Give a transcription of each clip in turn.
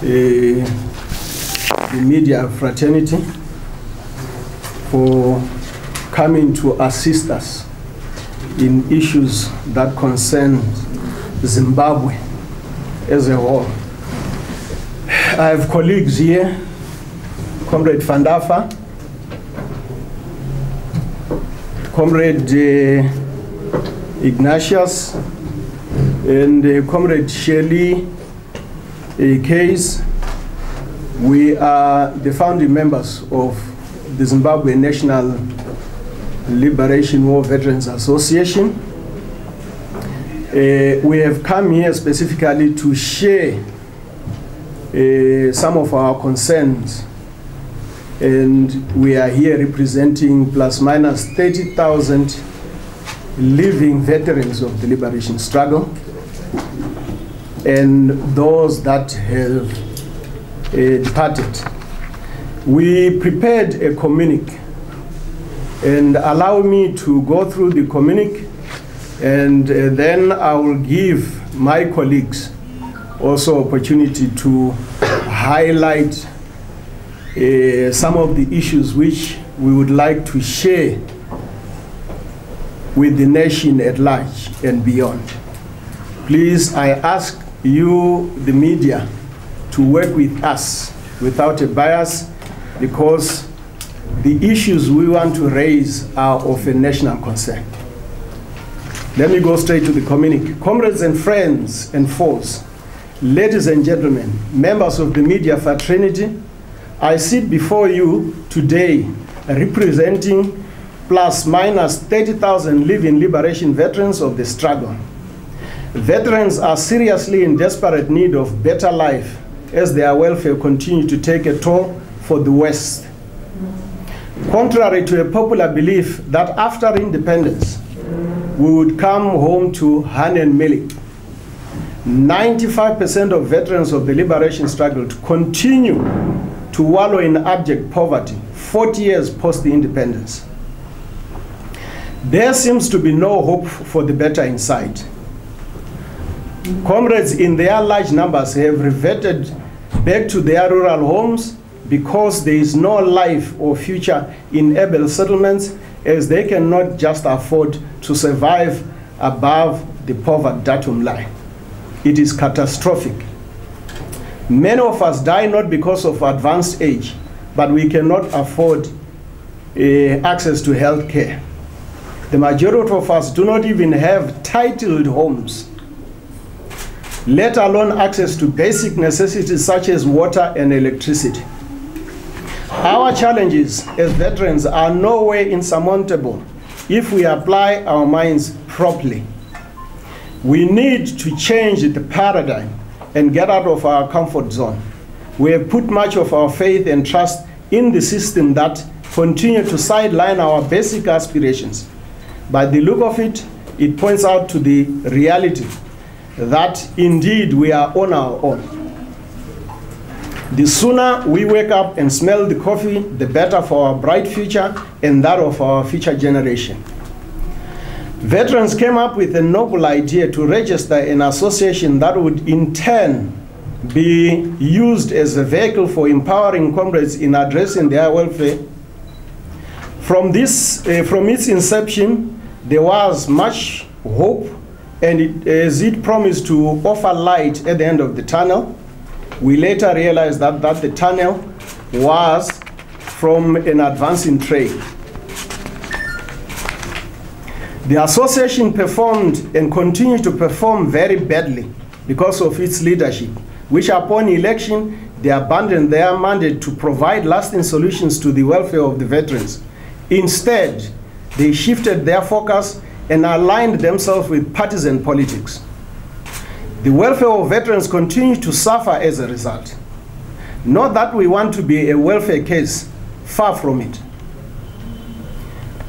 the media fraternity for coming to assist us in issues that concern Zimbabwe as a whole. I have colleagues here, Comrade Fandafa, Comrade Ignatius, and Comrade Shelley Case. We are the founding members of the Zimbabwe National Liberation War Veterans Association. We have come here specifically to share some of our concerns, and we are here representing plus minus 30,000 living veterans of the liberation struggle and those that have departed. We prepared a communique, and allow me to go through the communique, and then I will give my colleagues also opportunity to highlight some of the issues which we would like to share with the nation at large and beyond. Please, I ask you, the media, to work with us without a bias, because the issues we want to raise are of a national concern. Let me go straight to the communique. Comrades and friends and foes, ladies and gentlemen, members of the media fraternity, I sit before you today representing plus minus 30,000 living liberation veterans of the struggle. Veterans are seriously in desperate need of better life as their welfare continue to take a toll for the West. Contrary to a popular belief that after independence, we would come home to Han and Milk, 95% of veterans of the liberation struggle continue to wallow in abject poverty 40 years post the independence. There seems to be no hope for the better in sight. Comrades in their large numbers have reverted back to their rural homes because there is no life or future in urban settlements, as they cannot just afford to survive above the poverty datum line. It is catastrophic. Many of us die not because of advanced age, but we cannot afford access to health care. The majority of us do not even have titled homes, let alone access to basic necessities such as water and electricity. Our challenges as veterans are no way insurmountable if we apply our minds properly. We need to change the paradigm and get out of our comfort zone. We have put much of our faith and trust in the system that continue to sideline our basic aspirations. By the look of it, it points out to the reality that indeed we are on our own. The sooner we wake up and smell the coffee, the better for our bright future and that of our future generation. Veterans came up with a noble idea to register an association that would in turn be used as a vehicle for empowering comrades in addressing their welfare. From its inception, there was much hope, and as it promised to offer light at the end of the tunnel. We later realized that the tunnel was from an advancing trade. The association performed and continued to perform very badly because of its leadership, which upon election, they abandoned their mandate to provide lasting solutions to the welfare of the veterans. Instead, they shifted their focus and aligned themselves with partisan politics. The welfare of veterans continues to suffer as a result. Not that we want to be a welfare case, far from it.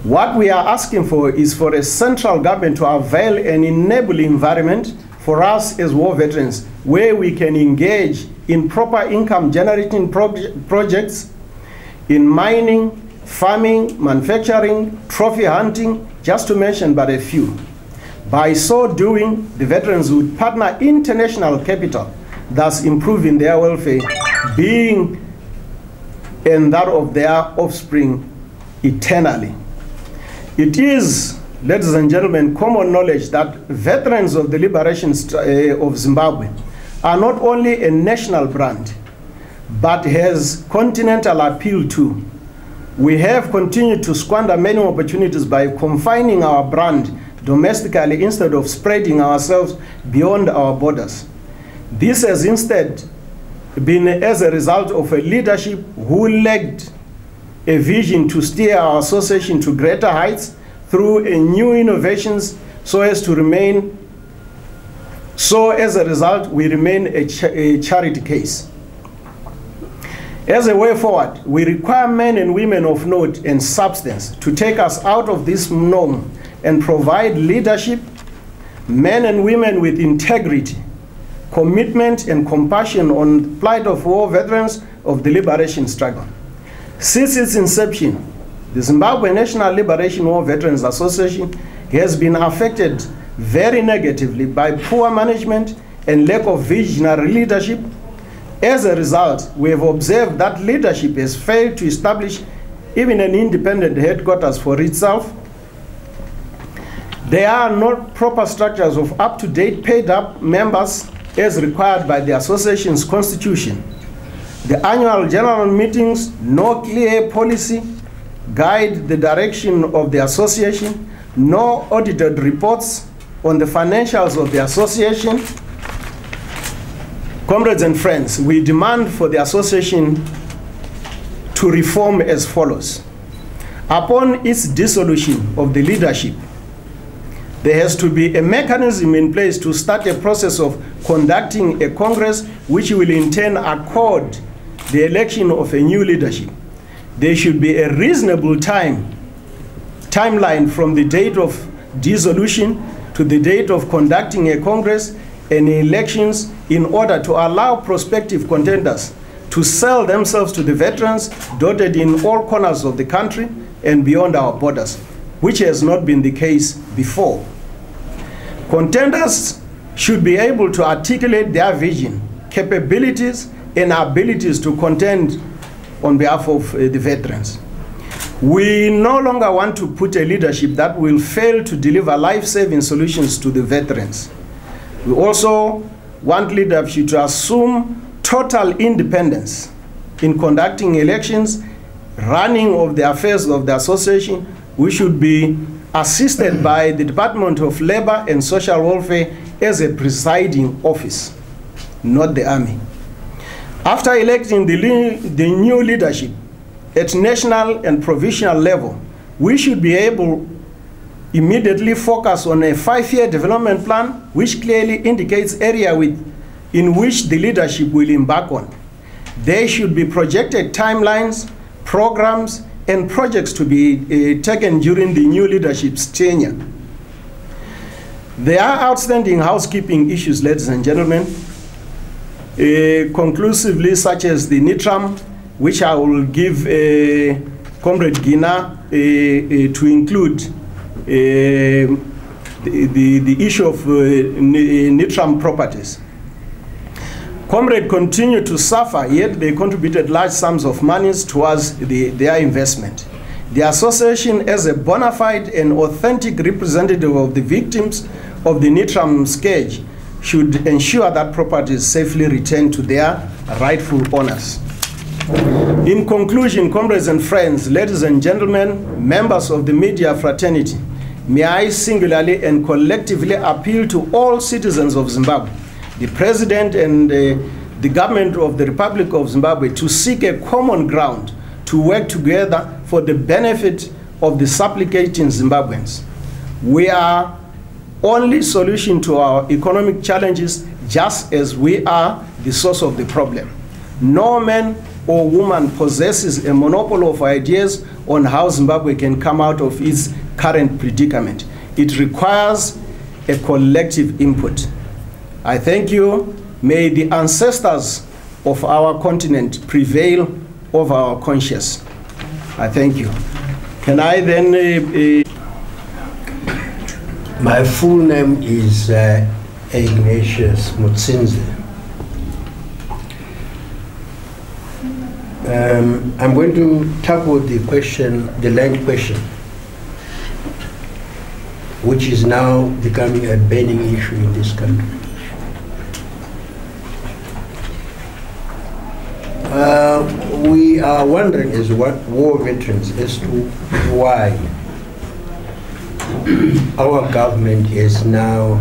What we are asking for is for a central government to avail an enabling environment for us as war veterans, where we can engage in proper income generating projects in mining, farming, manufacturing, trophy hunting, just to mention but a few. By so doing, the veterans would partner international capital thus improving their welfare, being and that of their offspring eternally. It is, ladies and gentlemen, common knowledge that veterans of the liberation of Zimbabwe are not only a national brand, but has continental appeal too. We have continued to squander many opportunities by confining our brand domestically instead of spreading ourselves beyond our borders. This has instead been as a result of a leadership who lacked a vision to steer our association to greater heights through new innovations so as a result, we remain a charity case. As a way forward, we require men and women of note and substance to take us out of this norm and provide leadership, men and women with integrity, commitment and compassion on the plight of war veterans of the liberation struggle. Since its inception, the Zimbabwe National Liberation War Veterans Association has been affected very negatively by poor management and lack of visionary leadership. As a result, we have observed that leadership has failed to establish even an independent headquarters for itself. There are not proper structures of up-to-date paid-up members as required by the association's constitution. The annual general meetings, no clear policy guide the direction of the association, no audited reports on the financials of the association. Comrades and friends, we demand for the association to reform as follows. Upon its dissolution of the leadership, there has to be a mechanism in place to start a process of conducting a Congress which will in turn accord the election of a new leadership. There should be a reasonable timeline from the date of dissolution to the date of conducting a Congress and elections in order to allow prospective contenders to sell themselves to the veterans dotted in all corners of the country and beyond our borders, which has not been the case before. Contenders should be able to articulate their vision, capabilities, and abilities to contend on behalf of the veterans. We no longer want to put a leadership that will fail to deliver life-saving solutions to the veterans. We also want leadership to assume total independence in conducting elections, running of the affairs of the association. We should be assisted by the Department of Labor and Social Welfare as a presiding office, not the army. After electing the new leadership at national and provincial level, we should be able immediately focus on a 5-year development plan which clearly indicates area in which the leadership will embark on. There should be projected timelines, programs, and projects to be taken during the new leadership's tenure. There are outstanding housekeeping issues, ladies and gentlemen, conclusively, such as the NITRAM, which I will give Comrade Gina to include the issue of NITRAM properties. Comrade continued to suffer, yet they contributed large sums of money towards their investment. The association, as a bona fide and authentic representative of the victims of the NITRAM scourge, should ensure that property is safely returned to their rightful owners. In conclusion, comrades and friends, ladies and gentlemen, members of the media fraternity, may I singularly and collectively appeal to all citizens of Zimbabwe, the President and the government of the Republic of Zimbabwe, to seek a common ground to work together for the benefit of the supplicating Zimbabweans. We are only solution to our economic challenges, just as we are the source of the problem. No man or woman possesses a monopoly of ideas on how Zimbabwe can come out of its current predicament. It requires a collective input. I thank you. May the ancestors of our continent prevail over our conscience. I thank you. Can I then... My full name is Ignatius Mutsinze. I'm going to tackle the question, the land question, which is now becoming a burning issue in this country. We are wondering as war veterans as to why our government is now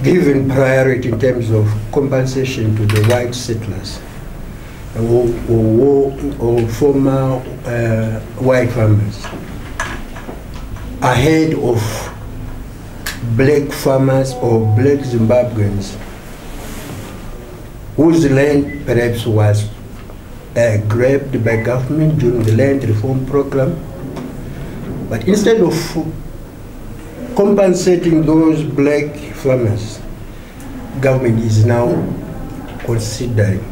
given priority in terms of compensation to the white settlers or former white farmers ahead of black farmers or black Zimbabweans whose land perhaps was grabbed by government during the land reform program. But instead of compensating those black farmers, government is now considering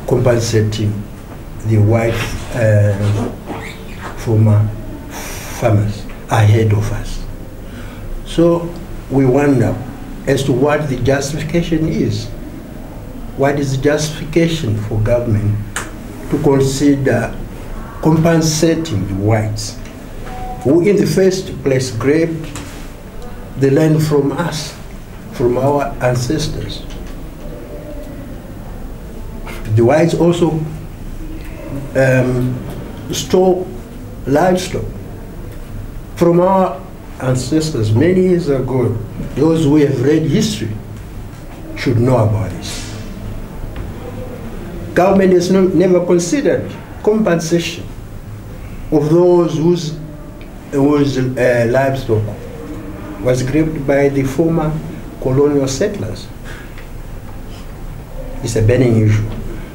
compensating the white former farmers ahead of us. So we wonder as to what the justification is. What is the justification for government to consider compensating the whites who in the first place grabbed the land from us, from our ancestors? The whites also stole livestock from our ancestors many years ago. Those who have read history should know about this. Government has never considered compensation of those whose livestock was grabbed by the former colonial settlers. It's a burning issue.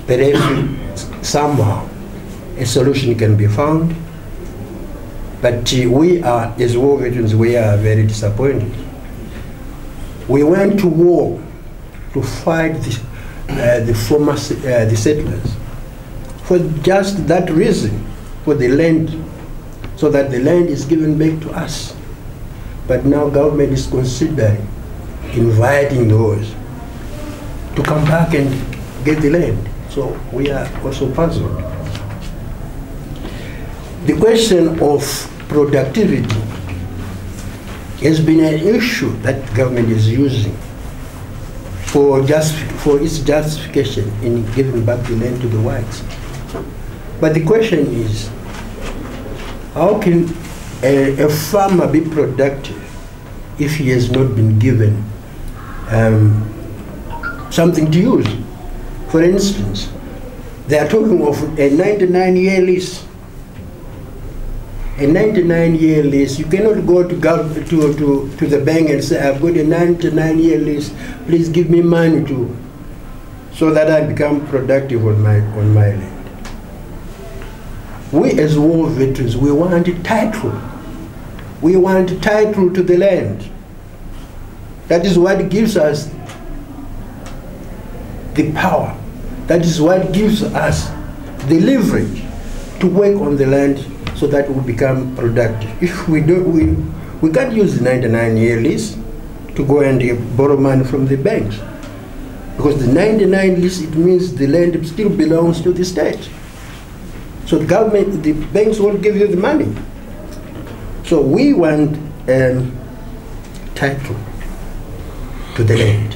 Perhaps somehow a solution can be found, but we are, as war veterans, we are very disappointed. We went to war to fight the former the settlers for just that reason, for the land, so that the land is given back to us. But now government is considering inviting those to come back and get the land. So we are also puzzled. The question of productivity has been an issue that government is using for its justification in giving back the land to the whites. But the question is, how can a farmer be productive if he has not been given something to use? For instance, they are talking of a 99-year lease. A 99-year lease, you cannot go to the bank and say, I've got a 99-year lease, please give me money so that I become productive on my land. We as war veterans, we want a title. We want a title to the land. That is what gives us the power. That is what gives us the leverage to work on the land so that we become productive. If we don't, we can't use the 99-year lease to go and borrow money from the banks. Because the 99 lease, it means the land still belongs to the state. So the government, the banks won't give you the money. So we want title to the land.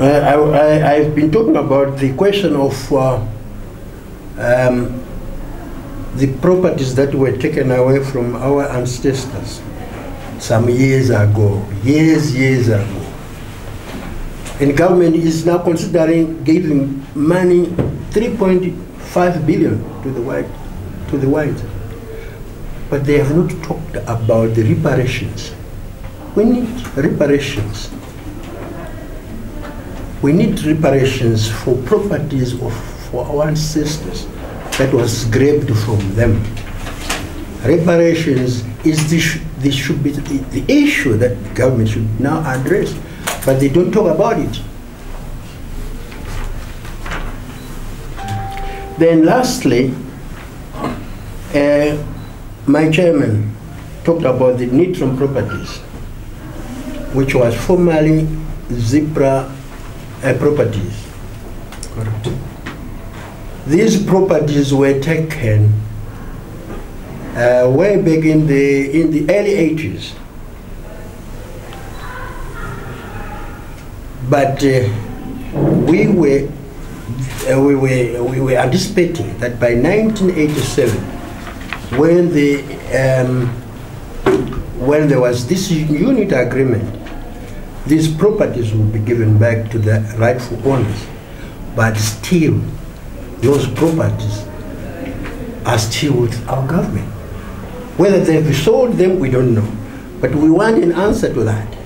I've been talking about the question of the properties that were taken away from our ancestors some years ago, years ago. And government is now considering giving money, 3.5 billion to the white. But they have not talked about the reparations. We need reparations. We need reparations for properties for our ancestors that was grabbed from them. Reparations is this should be the issue that the government should now address, but they don't talk about it. Then lastly, my chairman talked about the Nitron properties. which was formerly Zebra Properties. Correct. These properties were taken way back in the early 80s. But we were anticipating that by 1987, when there was this unit agreement, these properties would be given back to the rightful owners. But still, those properties are still with our government. Whether they've sold them, we don't know. But we want an answer to that.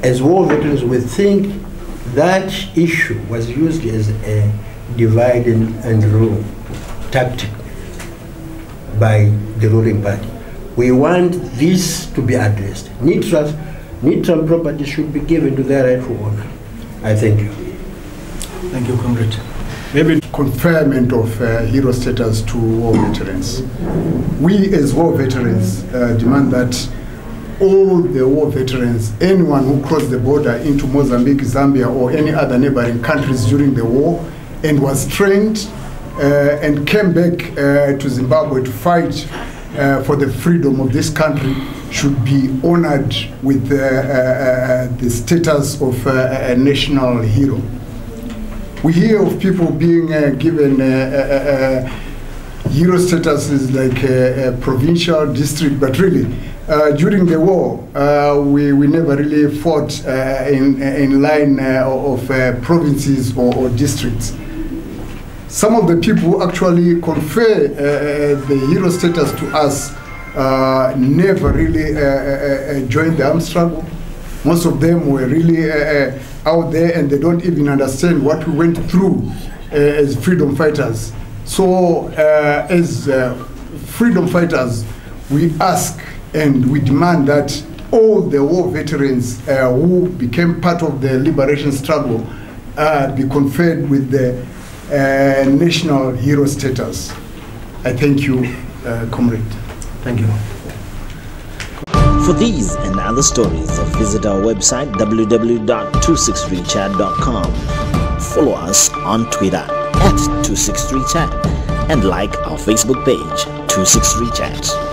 As war veterans, we think that issue was used as a divide and rule tactic by the ruling party. We want this to be addressed. Neutral property should be given to their rightful owner. I thank you. Thank you, Comrade. Maybe conferment of hero status to war veterans. We as war veterans demand that all the war veterans, anyone who crossed the border into Mozambique, Zambia, or any other neighboring countries during the war and was trained and came back to Zimbabwe to fight for the freedom of this country should be honored with the status of a national hero. We hear of people being given hero statuses like a provincial district, but really, during the war, we never really fought in line of provinces or districts. Some of the people who actually confer the hero status to us never really joined the armed struggle. Most of them were really out there, and they don't even understand what we went through as freedom fighters. So as freedom fighters, we ask and we demand that all the war veterans who became part of the liberation struggle be conferred with the national hero status. I thank you, Comrade. thank you. For these and other stories, visit our website www.263chat.com. Follow us on Twitter @263chat and like our Facebook page 263chat.